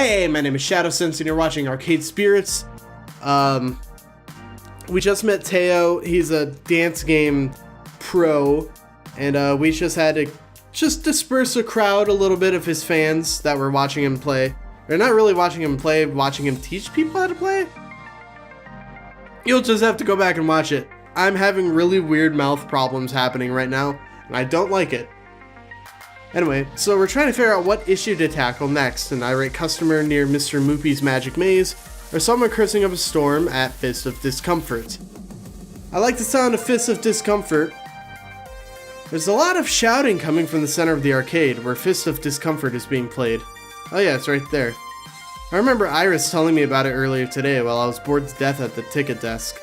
Hey, my name is Shadowsense and you're watching Arcade Spirits. We just met Teo. He's a dance game pro, and we just had to disperse a crowd a little bit of his fans that were watching him play. They're not really watching him play, watching him teach people how to play. You'll just have to go back and watch it. I'm having really weird mouth problems happening right now, and I don't like it. Anyway, so we're trying to figure out what issue to tackle next: an irate customer near Mr. Moopy's Magic Maze, or someone cursing up a storm at Fist of Discomfort. I like the sound of Fist of Discomfort. There's a lot of shouting coming from the center of the arcade, where Fist of Discomfort is being played. Oh yeah, it's right there. I remember Iris telling me about it earlier today while I was bored to death at the ticket desk.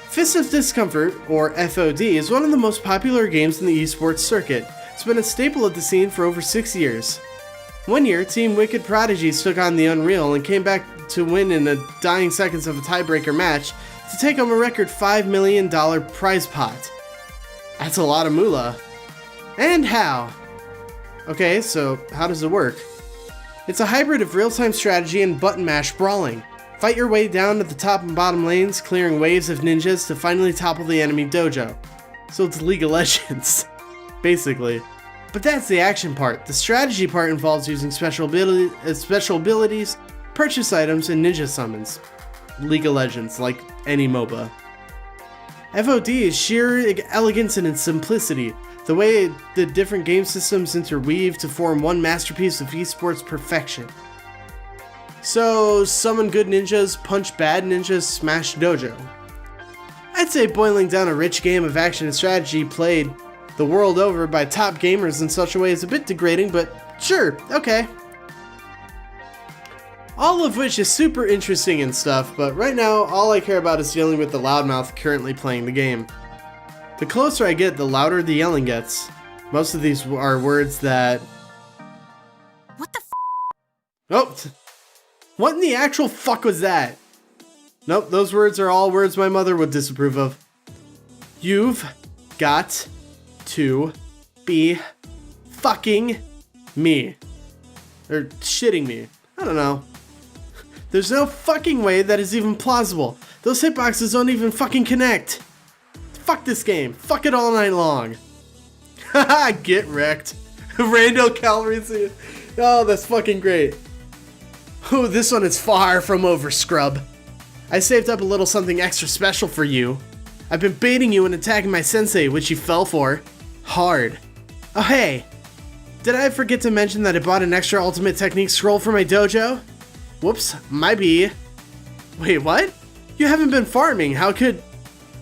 Fist of Discomfort, or FOD, is one of the most popular games in the esports circuit. It's been a staple of the scene for over 6 years. One year, Team Wicked Prodigies took on the Unreal and came back to win in the dying seconds of a tiebreaker match to take home a record $5 million prize pot. That's a lot of moolah. And how? Okay, so how does it work? It's a hybrid of real-time strategy and button mash brawling. Fight your way down to the top and bottom lanes, clearing waves of ninjas to finally topple the enemy dojo. So it's League of Legends, basically. But that's the action part. The strategy part involves using special abilities, purchase items, and ninja summons. League of Legends, like any MOBA. FOD is sheer elegance and its simplicity, the way the different game systems interweave to form one masterpiece of esports perfection. So, summon good ninjas, punch bad ninjas, smash dojo. I'd say boiling down a rich game of action and strategy played the world over by top gamers in such a way is a bit degrading, but sure, okay. All of which is super interesting and stuff, but right now all I care about is dealing with the loudmouth currently playing the game. The closer I get, the louder the yelling gets. Most of these are words that... What the f? Oh! What in the actual fuck was that? Nope, those words are all words my mother would disapprove of. You've got to be fucking me. Or shitting me. I don't know. There's no fucking way that is even plausible. Those hitboxes don't even fucking connect. Fuck this game. Fuck it all night long. Haha, get wrecked. Randall Calrissian. Oh, that's fucking great. Oh, this one is far from over, scrub. I saved up a little something extra special for you. I've been baiting you and attacking my sensei, which you fell for. Hard. Oh hey, did I forget to mention that I bought an extra ultimate technique scroll for my dojo? Whoops, my bee. Wait, what? You haven't been farming, how could...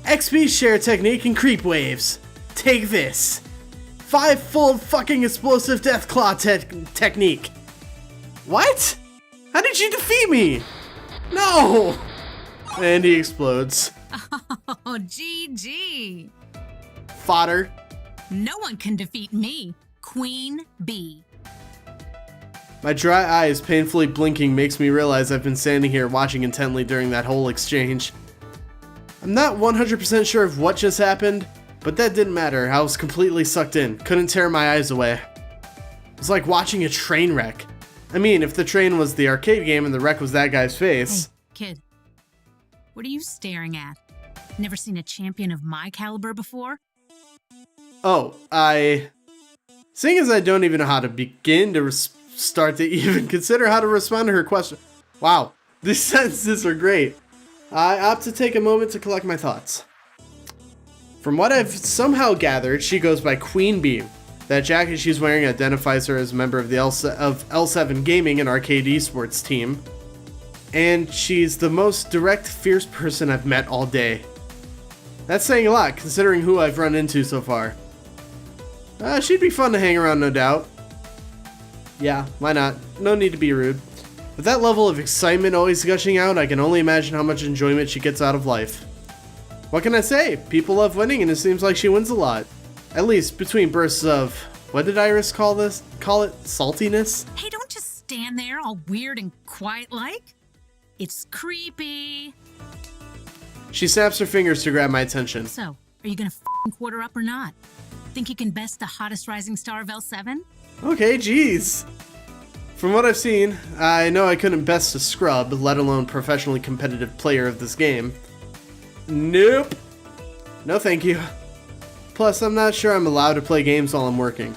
XP share technique and creep waves. Take this. 5-fold fucking explosive death claw technique. What? How did you defeat me? No! And he explodes. Oh, GG. Fodder. No one can defeat me, Queen Bee. My dry eyes painfully blinking makes me realize I've been standing here watching intently during that whole exchange. I'm not 100% sure of what just happened, but that didn't matter. I was completely sucked in, couldn't tear my eyes away. It was like watching a train wreck. I mean, if the train was the arcade game and the wreck was that guy's face. Hey, kid. What are you staring at? Never seen a champion of my caliber before? Oh, seeing as I don't even know how to begin to start to even consider how to respond to her question. Wow, these sentences are great. I opt to take a moment to collect my thoughts. From what I've somehow gathered, she goes by Queen Bee. That jacket she's wearing identifies her as a member of the L7 Gaming and Arcade Esports team. And she's the most direct, fierce person I've met all day. That's saying a lot, considering who I've run into so far. She'd be fun to hang around, no doubt. Yeah, why not? No need to be rude. With that level of excitement always gushing out, I can only imagine how much enjoyment she gets out of life. What can I say? People love winning, and it seems like she wins a lot. At least between bursts of... What did Iris call it? Saltiness? Hey, don't just stand there all weird and quiet-like. It's creepy. She snaps her fingers to grab my attention. So, are you gonna f***ing quarter up or not? Think you can best the hottest rising star of L7? Okay, jeez. From what I've seen, I know I couldn't best a scrub, let alone professionally competitive player of this game. Nope. No thank you. Plus, I'm not sure I'm allowed to play games while I'm working.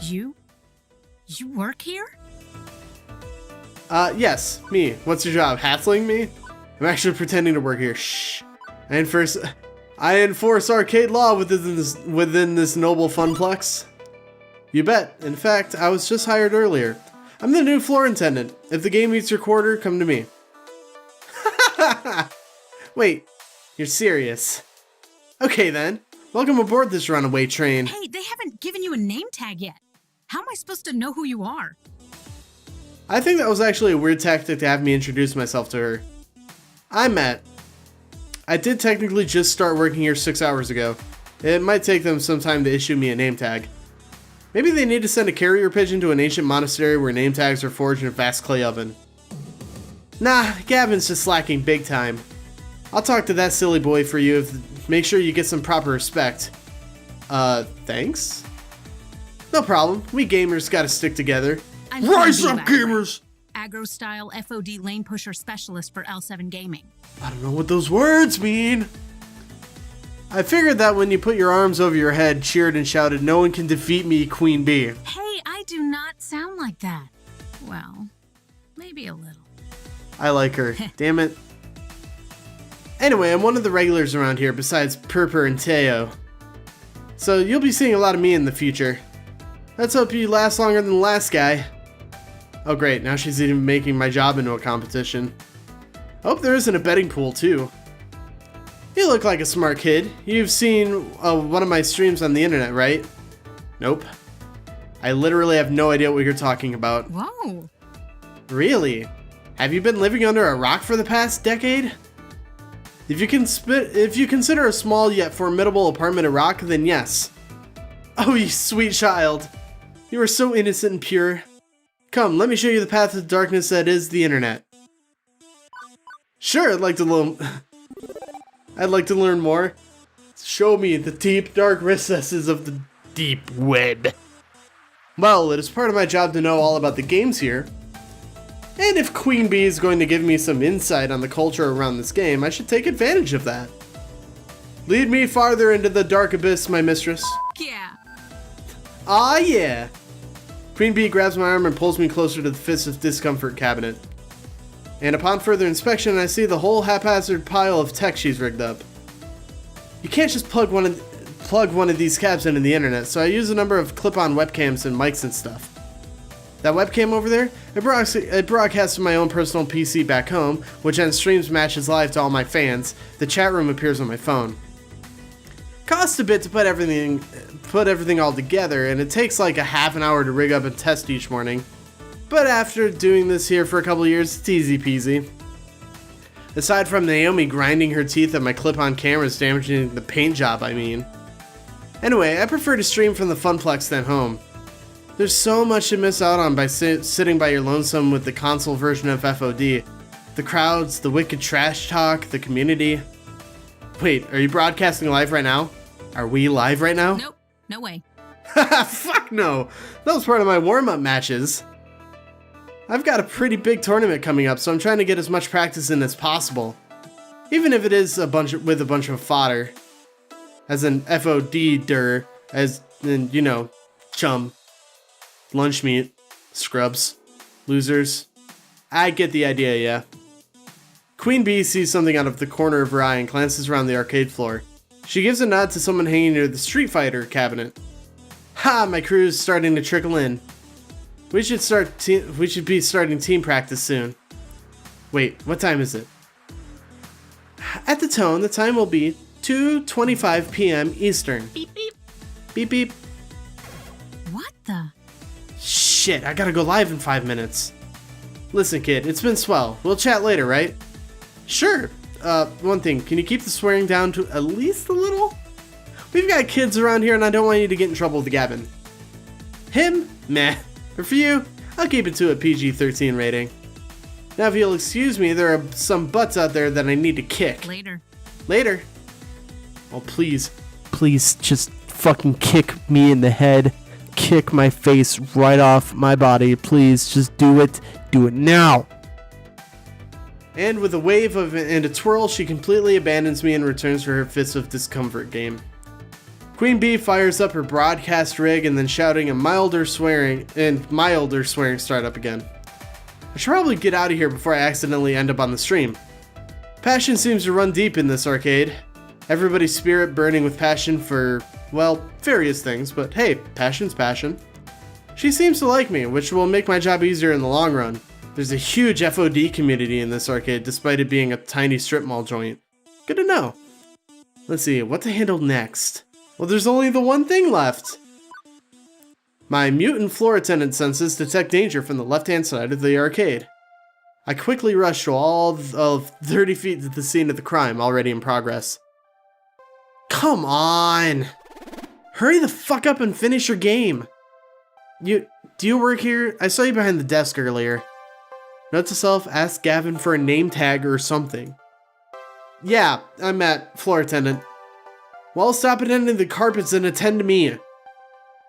You work here? Yes, me. What's your job, hassling me? I'm actually pretending to work here. Shh. I enforce arcade law within this noble funplex. You bet. In fact, I was just hired earlier. I'm the new floor attendant. If the game meets your quarter, come to me. Wait, you're serious? Okay then. Welcome aboard this runaway train. Hey, they haven't given you a name tag yet. How am I supposed to know who you are? I think that was actually a weird tactic to have me introduce myself to her. I'm Matt. I did technically just start working here 6 hours ago. It might take them some time to issue me a name tag. Maybe they need to send a carrier pigeon to an ancient monastery where name tags are forged in a vast clay oven. Nah, Gavin's just slacking big time. I'll talk to that silly boy for you. Make sure you get some proper respect. Thanks? No problem. We gamers gotta stick together. Rise up, gamers! Aggro-style FOD lane pusher specialist for L7 Gaming. I don't know what those words mean. I figured that when you put your arms over your head, cheered and shouted, "No one can defeat me, Queen Bee." Hey, I do not sound like that. Well, maybe a little. I like her. Damn it. Anyway, I'm one of the regulars around here besides Purpur and Teo. So you'll be seeing a lot of me in the future. Let's hope you last longer than the last guy. Oh great, now she's even making my job into a competition. Hope there isn't a betting pool too. You look like a smart kid. You've seen one of my streams on the internet, right? Nope. I literally have no idea what you're talking about. Whoa. Really? Have you been living under a rock for the past decade? If you consider a small yet formidable apartment a rock, then yes. Oh, you sweet child. You are so innocent and pure. Come, let me show you the path of darkness that is the internet. Sure, I'd like to learn more. Show me the deep, dark recesses of the deep web. Well, it is part of my job to know all about the games here. And if Queen Bee is going to give me some insight on the culture around this game, I should take advantage of that. Lead me farther into the dark abyss, my mistress. Yeah. Ah, yeah. Queen Bee grabs my arm and pulls me closer to the Fist of Discomfort cabinet. And upon further inspection, I see the whole haphazard pile of tech she's rigged up. You can't just plug one of these cabs into the internet, so I use a number of clip-on webcams and mics and stuff. That webcam over there, it broadcasts to my own personal PC back home, which then streams matches live to all my fans. The chat room appears on my phone. Costs a bit to put everything all together, and it takes like a half an hour to rig up and test each morning. But after doing this here for a couple years, it's easy peasy. Aside from Naomi grinding her teeth at my clip-on cameras damaging the paint job, I mean. Anyway, I prefer to stream from the Funplex than home. There's so much to miss out on by sitting by your lonesome with the console version of FOD. The crowds, the wicked trash talk, the community. Wait, are you broadcasting live right now? Are we live right now? Nope, no way. Fuck no! That was part of my warm-up matches. I've got a pretty big tournament coming up, so I'm trying to get as much practice in as possible. Even if it is with a bunch of fodder. As an FOD-der, as in, you know, chum. Lunch meat. Scrubs. Losers. I get the idea, yeah. Queen Bee sees something out of the corner of her eye and glances around the arcade floor. She gives a nod to someone hanging near the Street Fighter cabinet. Ha! My crew's starting to trickle in. We should be starting team practice soon. Wait, what time is it? At the tone, the time will be 2:25 p.m. Eastern. Beep beep. Beep beep. What the? Shit, I gotta go live in 5 minutes. Listen, kid, it's been swell. We'll chat later, right? Sure. One thing, can you keep the swearing down to at least a little? We've got kids around here and I don't want you to get in trouble with Gavin. Him? Meh. But for you, I'll keep it to a PG-13 rating. Now if you'll excuse me, there are some butts out there that I need to kick. Later. Later. Oh, please. Please, just fucking kick me in the head. kick my face right off my body. Please, just do it. Do it now. And with a wave and a twirl, she completely abandons me and returns for her Fist of Discomfort game. Queen Bee fires up her broadcast rig and then shouting a milder swearing start up again. I should probably get out of here before I accidentally end up on the stream. Passion seems to run deep in this arcade. Everybody's spirit burning with passion for, well, various things, but hey, passion's passion. She seems to like me, which will make my job easier in the long run. There's a huge FOD community in this arcade, despite it being a tiny strip mall joint. Good to know. Let's see, what to handle next? Well, there's only the one thing left. My mutant floor attendant senses detect danger from the left-hand side of the arcade. I quickly rush to all of 30 feet to the scene of the crime, already in progress. Come on! Hurry the fuck up and finish your game! Do you work here? I saw you behind the desk earlier. Note to self, ask Gavin for a name tag or something. Yeah, I'm Matt, floor attendant. Well, stop attending the carpets and attend to me.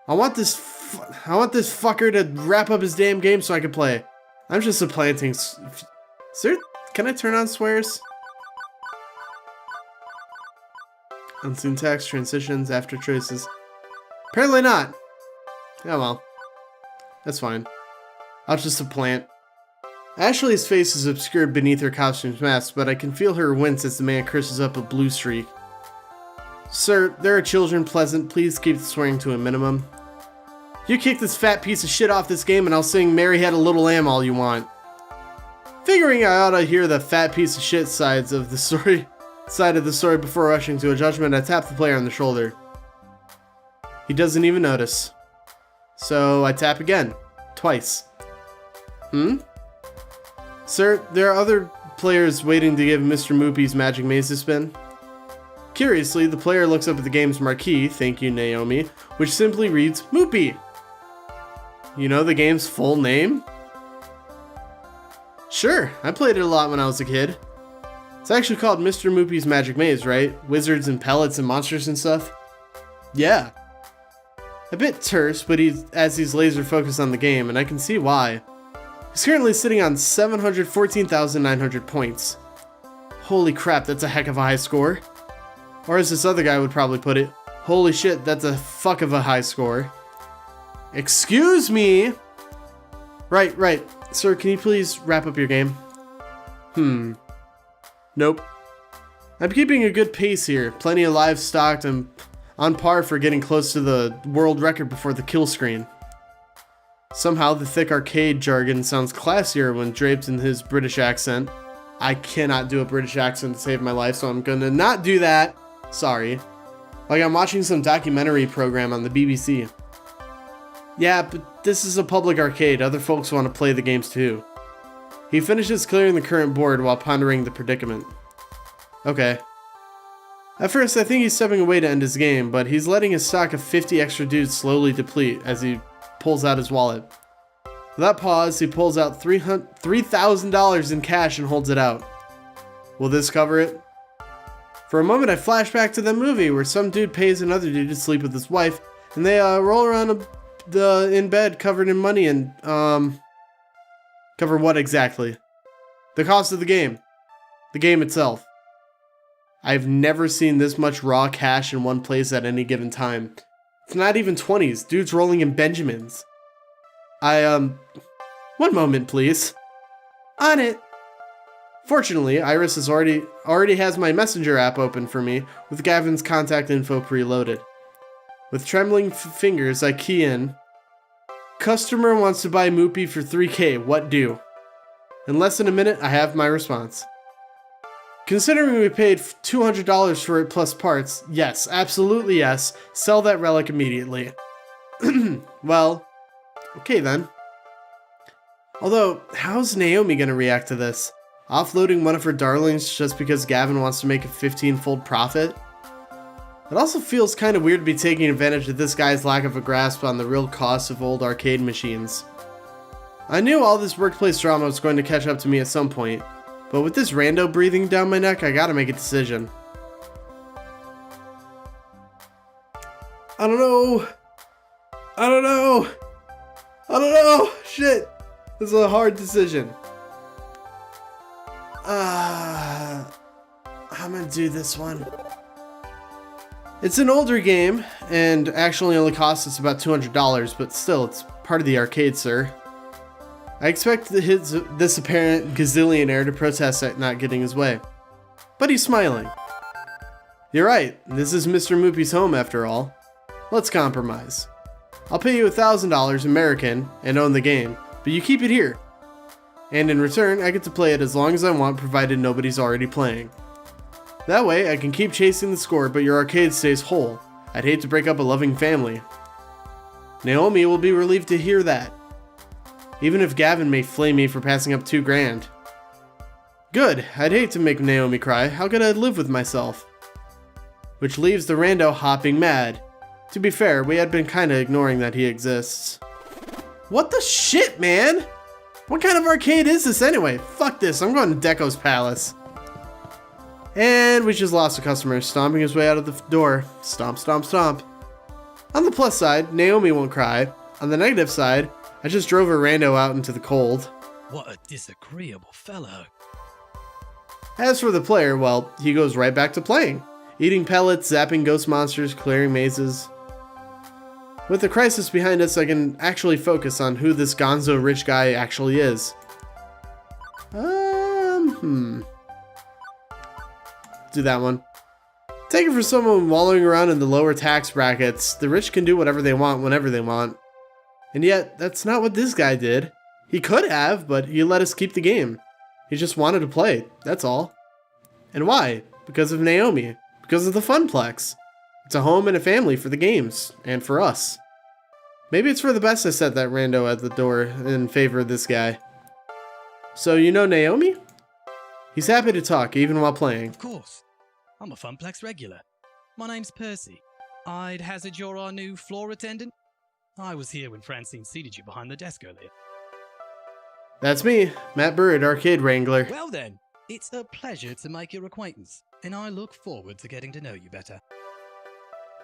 I want this fucker to wrap up his damn game so I can play. I'm just supplanting. Sir, can I turn on swears? Unseen text, transitions, after choices. Apparently not. Oh well. That's fine. I'll just supplant. Ashley's face is obscured beneath her costume's mask, but I can feel her wince as the man curses up a blue streak. Sir, there are children present. Please keep the swearing to a minimum. You kick this fat piece of shit off this game and I'll sing Mary Had a Little Lamb all you want. Figuring I ought to hear the fat piece of shit side of the story before rushing to a judgment, I tap the player on the shoulder. He doesn't even notice. So I tap again. Twice. Sir, there are other players waiting to give Mr. Moopy's magic maze a spin. Curiously, the player looks up at the game's marquee, thank you Naomi, which simply reads Moopy. You know the game's full name? Sure, I played it a lot when I was a kid. It's actually called Mr. Moopy's Magic Maze, right? Wizards and pellets and monsters and stuff? Yeah. A bit terse, but he's laser focused on the game, and I can see why. He's currently sitting on 714,900 points. Holy crap, that's a heck of a high score. Or as this other guy would probably put it, holy shit, that's a fuck of a high score. Excuse me! Right. Sir, can you please wrap up your game? Nope. I'm keeping a good pace here. Plenty of lives stocked. I'm on par for getting close to the world record before the kill screen. Somehow the thick arcade jargon sounds classier when draped in his British accent. I cannot do a British accent to save my life, so I'm gonna not do that. Sorry. Like I'm watching some documentary program on the BBC. Yeah, but this is a public arcade. Other folks want to play the games too. He finishes clearing the current board while pondering the predicament. Okay. At first, I think he's stepping away to end his game, but he's letting his stock of 50 extra dudes slowly deplete as he pulls out his wallet. Without pause, he pulls out $3,000 in cash and holds it out. Will this cover it? For a moment, I flash back to the movie where some dude pays another dude to sleep with his wife, and they roll around in bed covered in money and, cover what exactly? The cost of the game. The game itself. I've never seen this much raw cash in one place at any given time. It's not even 20s. Dude's rolling in Benjamins. One moment, please. On it. Fortunately, Iris already has my messenger app open for me with Gavin's contact info preloaded. With trembling fingers, I key in, customer wants to buy Moopy for $3K, what do? In less than a minute, I have my response. Considering we paid $200 for it plus parts, yes, absolutely yes, sell that relic immediately. Well, okay then. Although, how's Naomi gonna react to this? Offloading one of her darlings just because Gavin wants to make a 15-fold profit? It also feels kind of weird to be taking advantage of this guy's lack of a grasp on the real cost of old arcade machines. I knew all this workplace drama was going to catch up to me at some point, but with this rando breathing down my neck, I gotta make a decision. I don't know. was a hard decision. I'm gonna do this one. It's an older game, and actually only costs us about $200, but still, it's part of the arcade, sir. I expect this apparent gazillionaire to protest at not getting his way. But he's smiling. You're right, this is Mr. Moopy's home after all. Let's compromise. I'll pay you $1,000 American and own the game, but you keep it here. And in return, I get to play it as long as I want, provided nobody's already playing. That way, I can keep chasing the score, but your arcade stays whole. I'd hate to break up a loving family. Naomi will be relieved to hear that. Even if Gavin may flame me for passing up $2,000. Good, I'd hate to make Naomi cry. How could I live with myself? Which leaves the rando hopping mad. To be fair, we had been kinda ignoring that he exists. What the shit, man? What kind of arcade is this anyway? Fuck this, I'm going to Deco's Palace. And we just lost a customer, stomping his way out of the door. Stomp, stomp, stomp. On the plus side, Naomi won't cry. On the negative side, I just drove a rando out into the cold. What a disagreeable fellow. As for the player, well, he goes right back to playing. Eating pellets, zapping ghost monsters, clearing mazes. With the crisis behind us, I can actually focus on who this gonzo rich guy actually is. Do that one. Take it for someone wallowing around in the lower tax brackets. The rich can do whatever they want whenever they want. And yet, that's not what this guy did. He could have, but he let us keep the game. He just wanted to play, that's all. And why? Because of Naomi. Because of the Funplex. It's a home and a family for the games, and for us. Maybe it's for the best I set that rando at the door in favor of this guy. So you know Naomi? He's happy to talk, even while playing. Of course. I'm a Funplex regular. My name's Percy. I'd hazard you're our new floor attendant? I was here when Francine seated you behind the desk earlier. That's me, Matt Bird, Arcade Wrangler. Well then, it's a pleasure to make your acquaintance, and I look forward to getting to know you better.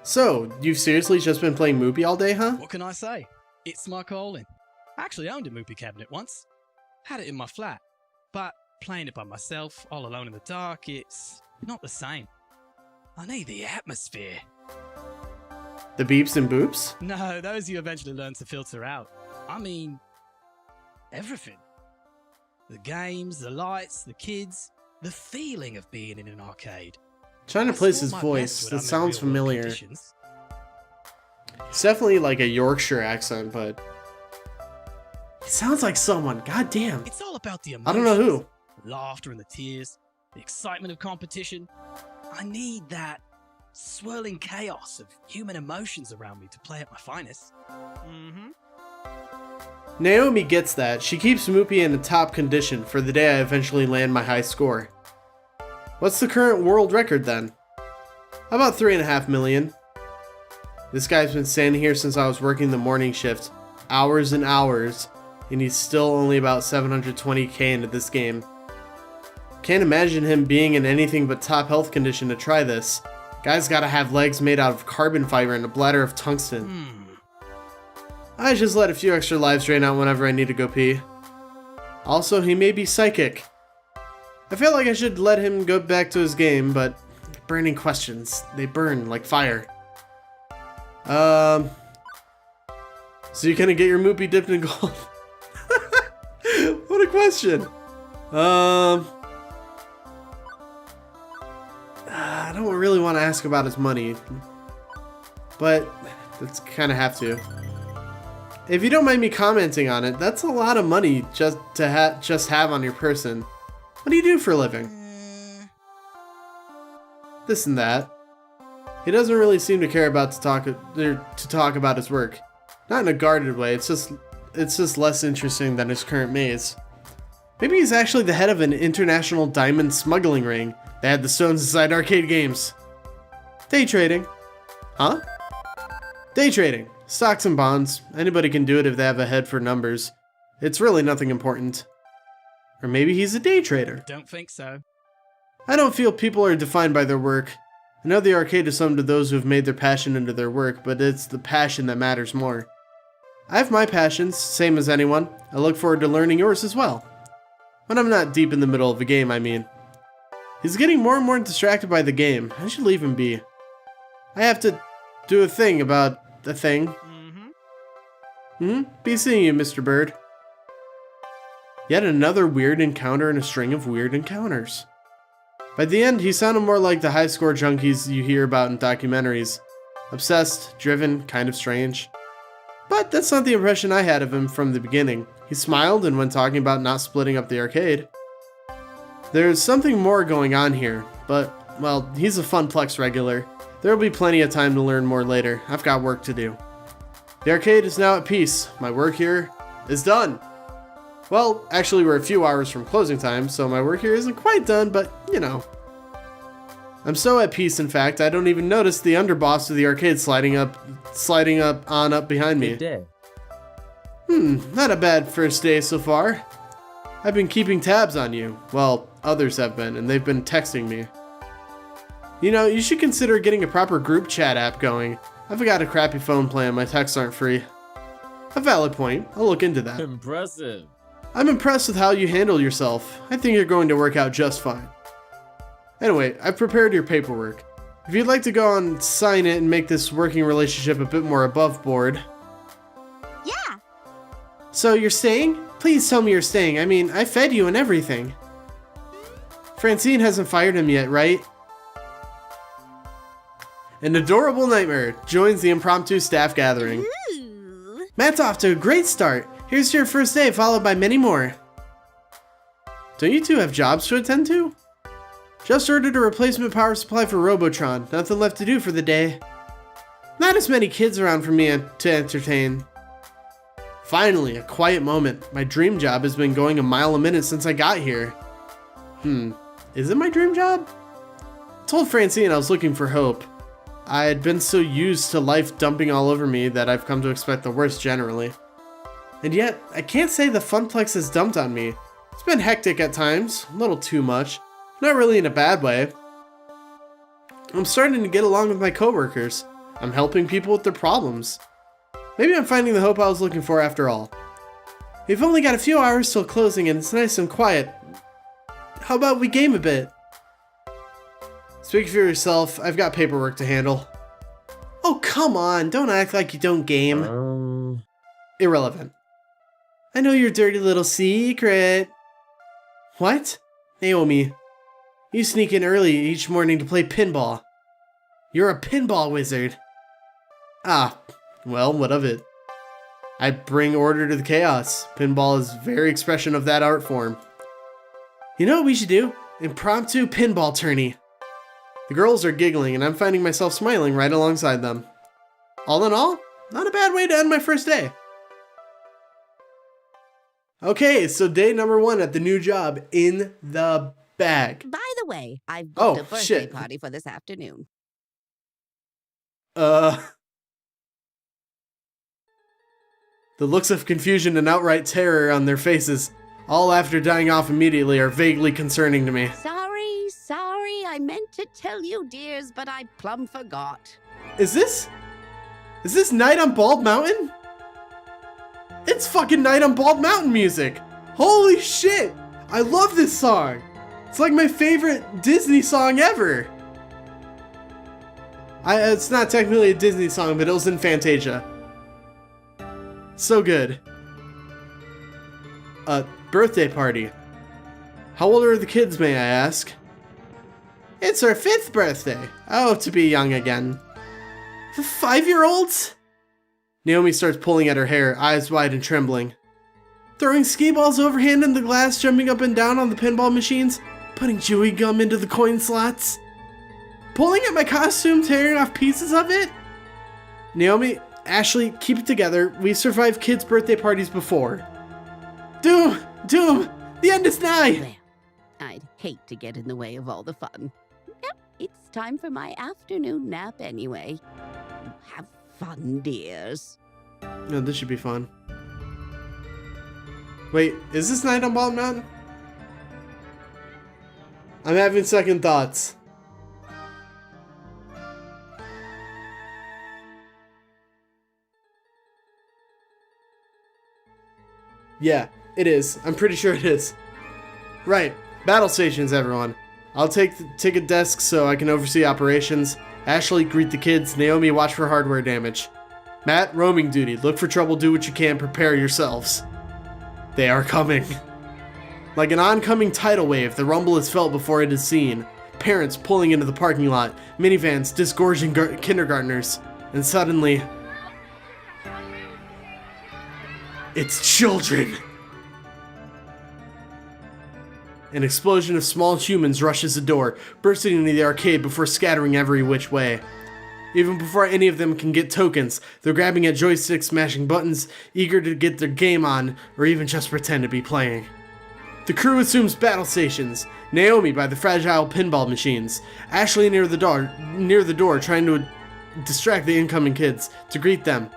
So, you've seriously just been playing Moopy all day, huh? What can I say? It's my calling. I actually owned a Moopy cabinet once. Had it in my flat. But playing it by myself, all alone in the dark, it's not the same. I need the atmosphere. The beeps and boops? No, those you eventually learn to filter out. I mean, everything. The games, the lights, the kids, the feeling of being in an arcade. Trying to place his voice, that sounds familiar. It's definitely like a Yorkshire accent, but he sounds like someone, god damn. It's all about the emotions. I don't know who. The laughter and the tears, the excitement of competition. I need that swirling chaos of human emotions around me to play at my finest. Naomi gets that. She keeps Moopy in a top condition for the day I eventually land my high score. What's the current world record then? About 3.5 million. This guy's been standing here since I was working the morning shift, hours and hours, and he's still only about 720k into this game. Can't imagine him being in anything but top health condition to try this. Guy's gotta have legs made out of carbon fiber and a bladder of tungsten. I just let a few extra lives drain out whenever I need to go pee. Also, he may be psychic. I feel like I should let him go back to his game, but burning questions, they burn like fire. So you're gonna get your Moopy dipped in gold? What a question. I don't really want to ask about his money, but that's kind of have to. If you don't mind me commenting on it, that's a lot of money just to have on your person. What do you do for a living? This and that. He doesn't really seem to care about to talk about his work. Not in a guarded way. It's just less interesting than his current maze. Maybe he's actually the head of an international diamond smuggling ring that had the stones inside arcade games. Day trading. Huh? Day trading. Stocks and bonds. Anybody can do it if they have a head for numbers. It's really nothing important. Or maybe he's a day trader. Don't think so. I don't feel people are defined by their work. I know the arcade is some to those who have made their passion into their work, but it's the passion that matters more. I have my passions, same as anyone. I look forward to learning yours as well. When I'm not deep in the middle of a game, I mean. He's getting more and more distracted by the game. I should leave him be. I have to do a thing about the thing. Be seeing you, Mr. Bird. Yet another weird encounter in a string of weird encounters. By the end, he sounded more like the high-score junkies you hear about in documentaries. Obsessed, driven, kind of strange. But that's not the impression I had of him from the beginning. He smiled and when talking about not splitting up the arcade. There's something more going on here, but, well, he's a Funplex regular. There will be plenty of time to learn more later. I've got work to do. The arcade is now at peace. My work here is done. Well, actually we're a few hours from closing time, so my work here isn't quite done, but, you know. I'm so at peace, in fact, I don't even notice the underboss of the arcade sliding up behind me. Good day. Not a bad first day so far. I've been keeping tabs on you. Well, others have been, and they've been texting me. You know, you should consider getting a proper group chat app going. I've got a crappy phone plan, my texts aren't free. A valid point, I'll look into that. Impressive. I'm impressed with how you handle yourself. I think you're going to work out just fine. Anyway, I've prepared your paperwork. If you'd like to go on, sign it and make this working relationship a bit more above board. Yeah. So you're staying? Please tell me you're staying. I mean, I fed you and everything. Francine hasn't fired him yet, right? An adorable nightmare joins the impromptu staff gathering. Ooh. Matt's off to a great start. Here's your first day, followed by many more. Don't you two have jobs to attend to? Just ordered a replacement power supply for Robotron. Nothing left to do for the day. Not as many kids around for me to entertain. Finally, a quiet moment. My dream job has been going a mile a minute since I got here. Is it my dream job? I told Francine I was looking for hope. I had been so used to life dumping all over me that I've come to expect the worst generally. And yet, I can't say the Funplex has dumped on me. It's been hectic at times, a little too much. Not really in a bad way. I'm starting to get along with my coworkers. I'm helping people with their problems. Maybe I'm finding the hope I was looking for after all. We've only got a few hours till closing and it's nice and quiet. How about we game a bit? Speak for yourself, I've got paperwork to handle. Oh, come on, don't act like you don't game. Irrelevant. I know your dirty little secret. What? Naomi, you sneak in early each morning to play pinball. You're a pinball wizard. Ah, well, what of it? I bring order to the chaos. Pinball is very expression of that art form. You know what we should do? Impromptu pinball tourney. The girls are giggling and I'm finding myself smiling right alongside them. All in all, not a bad way to end my first day. Okay, so day number 1 at the new job in the bag. By the way, I've booked a birthday shit. party for this afternoon. The looks of confusion and outright terror on their faces, all after dying off immediately, are vaguely concerning to me. Sorry, I meant to tell you, dears, but I plumb forgot. Is this Night on Bald Mountain? It's fucking Night on Bald Mountain music! Holy shit! I love this song! It's like my favorite Disney song ever! It's not technically a Disney song, but it was in Fantasia. So good. Birthday party. How old are the kids, may I ask? It's her 5th birthday. Oh, to be young again. 5-year-olds? Naomi starts pulling at her hair, eyes wide and trembling. Throwing ski balls overhand in the glass, jumping up and down on the pinball machines, putting chewing gum into the coin slots. Pulling at my costume, tearing off pieces of it? Naomi, Ashley, keep it together. We've survived kids' birthday parties before. Doom! The end is nigh! Well, I'd hate to get in the way of all the fun. Yep, it's time for my afternoon nap anyway. Have fun, dears. No, this should be fun. Wait, is this Night on Bald Mountain? I'm having second thoughts. Yeah, it is. I'm pretty sure it is. Right. Battle stations, everyone. I'll take a desk so I can oversee operations. Ashley, greet the kids. Naomi, watch for hardware damage. Matt, roaming duty. Look for trouble, do what you can, prepare yourselves. They are coming. Like an oncoming tidal wave, the rumble is felt before it is seen. Parents pulling into the parking lot, minivans disgorging kindergartners, and suddenly... it's children! An explosion of small humans rushes the door, bursting into the arcade before scattering every which way. Even before any of them can get tokens, they're grabbing at joysticks, smashing buttons, eager to get their game on, or even just pretend to be playing. The crew assumes battle stations. Naomi by the fragile pinball machines. Ashley near the door trying to distract the incoming kids, to greet them.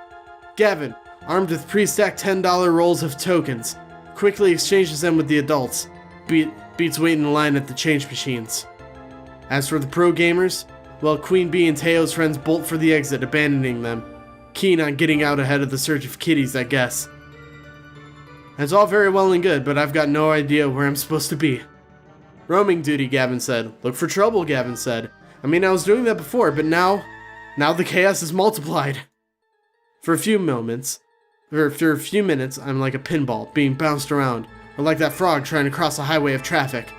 Gavin, armed with pre-stacked $10 rolls of tokens, quickly exchanges them with the adults. Beats waiting in line at the change machines. As for the pro gamers, well, Queen Bee and Teo's friends bolt for the exit, abandoning them, keen on getting out ahead of the surge of kiddies, I guess. It's all very well and good, but I've got no idea where I'm supposed to be. Roaming duty, Gavin said. Look for trouble, Gavin said. I mean, I was doing that before, but now the chaos is multiplied. For a few minutes, I'm like a pinball, being bounced around, or like that frog trying to cross a highway of traffic.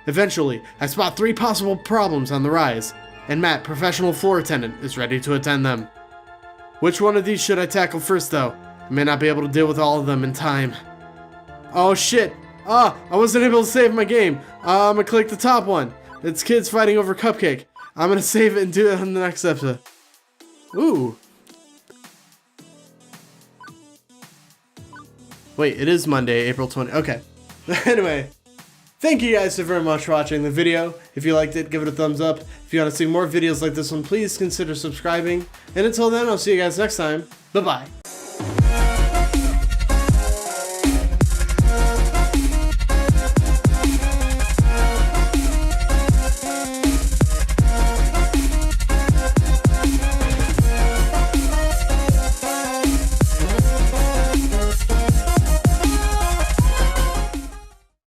Eventually, I spot 3 possible problems on the rise, and Matt, professional floor attendant, is ready to attend them. Which one of these should I tackle first, though? I may not be able to deal with all of them in time. Oh shit! I wasn't able to save my game. I'm gonna click the top one. It's kids fighting over Cupcake. I'm gonna save it and do it on the next episode. Ooh. Wait, it is Monday, April 20. Okay. Anyway. Thank you guys so very much for watching the video. If you liked it, give it a thumbs up. If you want to see more videos like this one, please consider subscribing. And until then, I'll see you guys next time. Bye-bye.